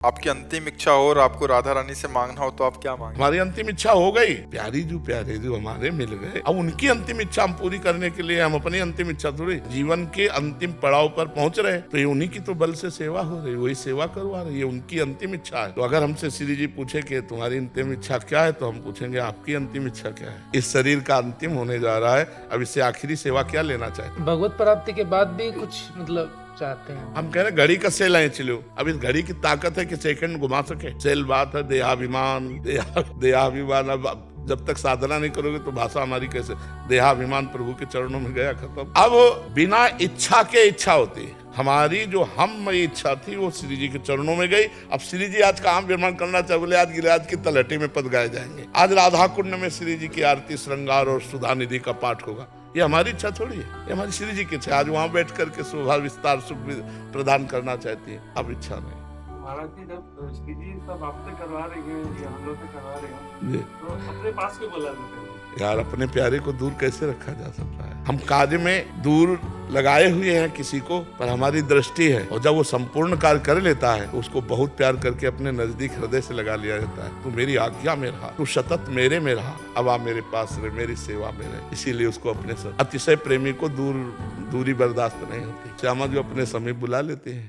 आपकी अंतिम इच्छा हो और आपको राधा रानी से मांगना हो तो आप क्या मांगे? हमारी अंतिम इच्छा हो गई, प्यारे जो हमारे मिल गए। अब उनकी अंतिम इच्छा हम पूरी करने के लिए हम अपनी अंतिम इच्छा थोड़ी, जीवन के अंतिम पड़ाव पर पहुंच रहे, तो ये उन्हीं की तो बल से सेवा हो रही, वही सेवा करवा रही है, उनकी अंतिम इच्छा है। तो अगर हमसे श्री जी पूछे कि तुम्हारी अंतिम इच्छा क्या है, तो हम पूछेंगे आपकी अंतिम इच्छा क्या है। इस शरीर का अंतिम होने जा रहा है, अब इससे आखिरी सेवा क्या लेना चाहते? भगवत प्राप्ति के बाद भी कुछ चाहते हैं? हम कह रहे घड़ी का सेल है चलो, अब इस घड़ी की ताकत है कि सेकंड घुमा सके। सेल बात है देहाभिमान, देहाभिमान। अब जब तक साधना नहीं करोगे तो भाषा हमारी कैसे? देहाभिमान प्रभु के चरणों में गया, खत्म। अब बिना इच्छा के इच्छा होती है, हमारी जो हम इच्छा थी वो श्री जी के चरणों में गई। अब श्री जी आज काम निर्माण करना चाहे, बोले आज गिरिराज की तलहटी में पद गाए जाएंगे, आज राधा कुंड में श्री जी की आरती श्रृंगार और सुधा निधि का पाठ होगा। ये हमारी इच्छा थोड़ी है, ये हमारी श्री जी की इच्छा। आज वहां बैठ करके शोभा विस्तार सुख प्रदान करना चाहती है, अब इच्छा नहीं। महाराज जी जब श्री जी सब आपसे करवा रही हैं, हम लोग से करवा रहे हैं, जी तो अपने पास क्यों बुला लेते हैं? यार, अपने प्यारे को दूर कैसे रखा जा सकता है? हम कार्य में दूर लगाए हुए हैं किसी को, पर हमारी दृष्टि है, और जब वो संपूर्ण कार्य कर लेता है तो उसको बहुत प्यार करके अपने नजदीक हृदय से लगा लिया जाता है। तू मेरी आज्ञा में रहा, तू सतत मेरे में रहा, अब आप मेरे पास रहे, मेरी सेवा में रहे। इसीलिए उसको अपने साथ, अतिशय प्रेमी को दूरी बर्दाश्त नहीं होती। श्यामा जो अपने समीप बुला लेते हैं।